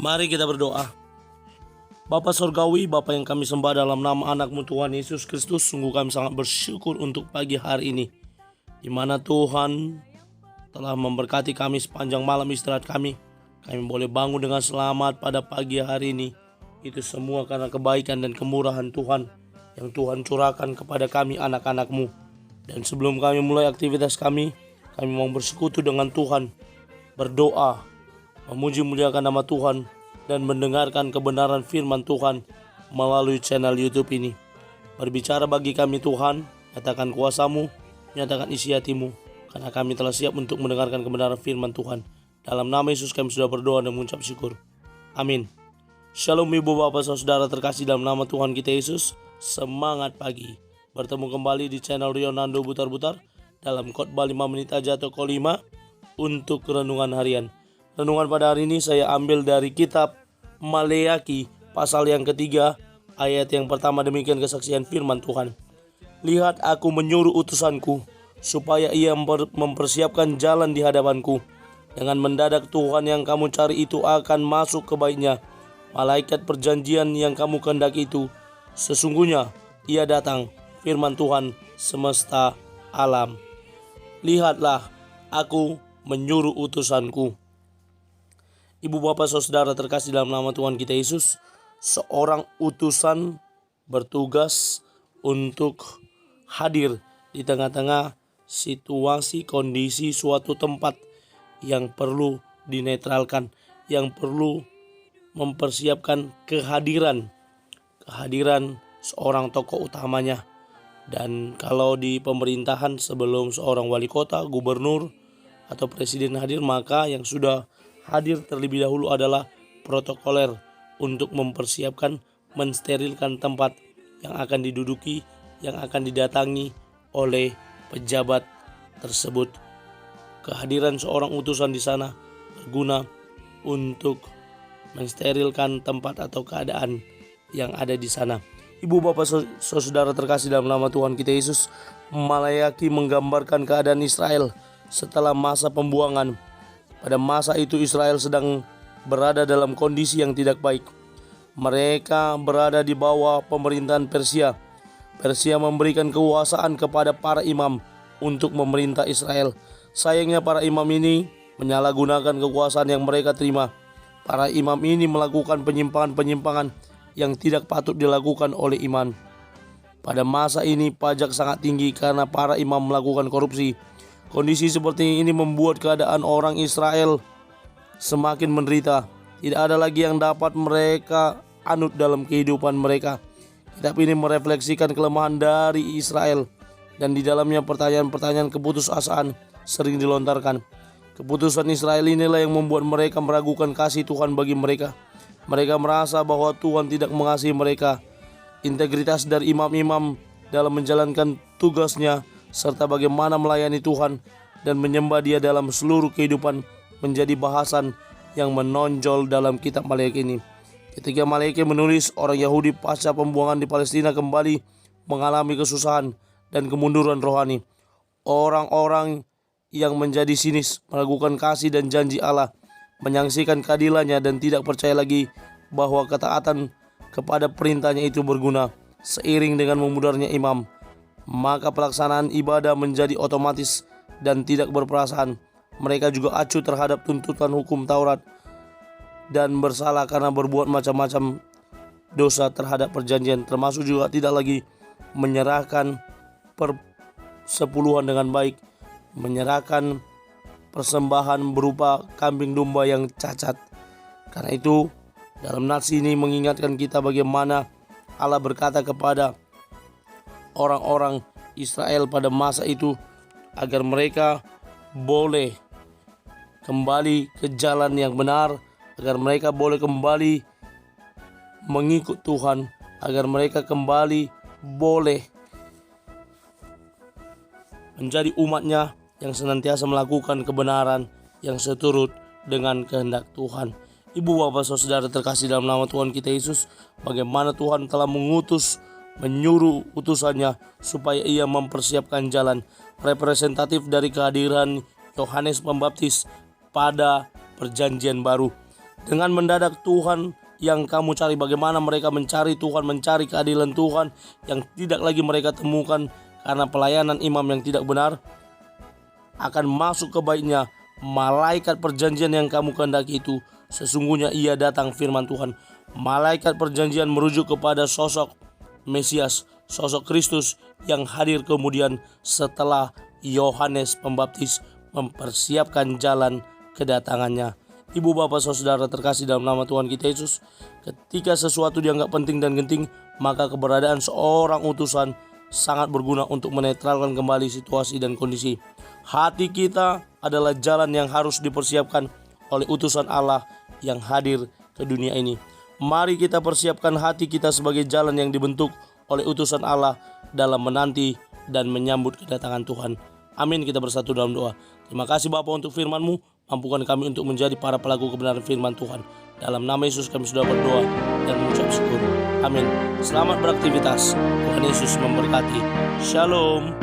Mari kita berdoa. Bapa Surgawi, Bapa yang kami sembah dalam nama anak-Mu Tuhan Yesus Kristus, sungguh kami sangat bersyukur untuk pagi hari ini, di mana Tuhan telah memberkati kami sepanjang malam istirahat kami. Kami boleh bangun dengan selamat pada pagi hari ini. Itu semua karena kebaikan dan kemurahan Tuhan yang Tuhan curahkan kepada kami anak-anak-Mu. Dan sebelum kami mulai aktivitas kami mau bersekutu dengan Tuhan, berdoa, memuji muliakan nama Tuhan, dan mendengarkan kebenaran firman Tuhan melalui channel YouTube ini. Berbicara bagi kami Tuhan, nyatakan kuasa-Mu, nyatakan isi hati-Mu, karena kami telah siap untuk mendengarkan kebenaran firman Tuhan. Dalam nama Yesus kami sudah berdoa dan mengucap syukur. Amin. Shalom ibu bapak saudara terkasih dalam nama Tuhan kita Yesus. Semangat pagi. Bertemu kembali di channel Rionando Butar-Butar dalam khotbah 5 menit aja atau Kolima untuk renungan harian. Renungan pada hari ini saya ambil dari kitab Maleaki pasal yang ketiga ayat yang pertama, demikian kesaksian firman Tuhan. Lihat, aku menyuruh utusanku supaya ia mempersiapkan jalan di hadapanku. Dengan mendadak Tuhan yang kamu cari itu akan masuk ke baitnya. Malaikat perjanjian yang kamu kehendaki itu, sesungguhnya ia datang, firman Tuhan semesta alam. Lihatlah, aku menyuruh utusanku. Ibu bapak saudara terkasih dalam nama Tuhan kita Yesus, seorang utusan bertugas untuk hadir di tengah-tengah situasi kondisi suatu tempat yang perlu dinetralkan, yang perlu mempersiapkan kehadiran seorang tokoh utamanya. Dan kalau di pemerintahan sebelum seorang wali kota, gubernur, atau presiden hadir, maka yang sudah hadir terlebih dahulu adalah protokoler untuk mempersiapkan, mensterilkan tempat yang akan diduduki, yang akan didatangi oleh pejabat tersebut. Kehadiran seorang utusan di sana berguna untuk mensterilkan tempat atau keadaan yang ada di sana. Ibu bapak saudara terkasih dalam nama Tuhan kita Yesus, Maleaki menggambarkan keadaan Israel setelah masa pembuangan. Pada masa itu Israel sedang berada dalam kondisi yang tidak baik. Mereka berada di bawah pemerintahan Persia. Persia memberikan kekuasaan kepada para imam untuk memerintah Israel. Sayangnya para imam ini menyalahgunakan kekuasaan yang mereka terima. Para imam ini melakukan penyimpangan-penyimpangan yang tidak patut dilakukan oleh iman. Pada masa ini pajak sangat tinggi karena para imam melakukan korupsi. Kondisi seperti ini membuat keadaan orang Israel semakin menderita. Tidak ada lagi yang dapat mereka anut dalam kehidupan mereka. Kitab ini merefleksikan kelemahan dari Israel, dan di dalamnya pertanyaan-pertanyaan keputusasaan sering dilontarkan. Keputusan Israel inilah yang membuat mereka meragukan kasih Tuhan bagi mereka. Mereka merasa bahwa Tuhan tidak mengasihi mereka. Integritas dari imam-imam dalam menjalankan tugasnya serta bagaimana melayani Tuhan dan menyembah Dia dalam seluruh kehidupan menjadi bahasan yang menonjol dalam kitab Maleaki ini. Ketika Maleaki menulis, orang Yahudi pasca pembuangan di Palestina kembali mengalami kesusahan dan kemunduran rohani. Orang-orang yang menjadi sinis, meragukan kasih dan janji Allah, menyaksikan keadilannya dan tidak percaya lagi bahwa ketaatan kepada perintahnya itu berguna. Seiring dengan memudarnya imam, maka pelaksanaan ibadah menjadi otomatis dan tidak berperasaan. Mereka juga acuh terhadap tuntutan hukum Taurat dan bersalah karena berbuat macam-macam dosa terhadap perjanjian, termasuk juga tidak lagi menyerahkan persepuluhan dengan baik, menyerahkan persembahan berupa kambing domba yang cacat. Karena itu dalam nats ini mengingatkan kita bagaimana Allah berkata kepada orang-orang Israel pada masa itu agar mereka boleh kembali ke jalan yang benar, agar mereka boleh kembali mengikut Tuhan, agar mereka kembali boleh menjadi umatnya yang senantiasa melakukan kebenaran yang seturut dengan kehendak Tuhan. Ibu bapak saudara terkasih dalam nama Tuhan kita Yesus, bagaimana Tuhan telah menyuruh utusannya supaya ia mempersiapkan jalan, representatif dari kehadiran Yohanes Pembaptis pada perjanjian baru. Dengan mendadak Tuhan yang kamu cari, bagaimana mereka mencari Tuhan, mencari keadilan Tuhan yang tidak lagi mereka temukan karena pelayanan imam yang tidak benar, akan masuk ke baiknya malaikat perjanjian yang kamu kehendaki itu. Sesungguhnya ia datang, firman Tuhan. Malaikat perjanjian merujuk kepada sosok Mesias, sosok Kristus yang hadir kemudian setelah Yohanes Pembaptis mempersiapkan jalan kedatangannya. Ibu, bapak, saudara terkasih dalam nama Tuhan kita Yesus, ketika sesuatu dianggap penting dan genting, maka keberadaan seorang utusan sangat berguna untuk menetralkan kembali situasi dan kondisi. Hati kita adalah jalan yang harus dipersiapkan oleh utusan Allah yang hadir ke dunia ini. Mari kita persiapkan hati kita sebagai jalan yang dibentuk oleh utusan Allah dalam menanti dan menyambut kedatangan Tuhan. Amin. Kita bersatu dalam doa. Terima kasih Bapa untuk firman-Mu. Mampukan kami untuk menjadi para pelaku kebenaran firman Tuhan. Dalam nama Yesus kami sudah berdoa dan mengucap syukur. Amin. Selamat beraktivitas. Tuhan Yesus memberkati. Shalom.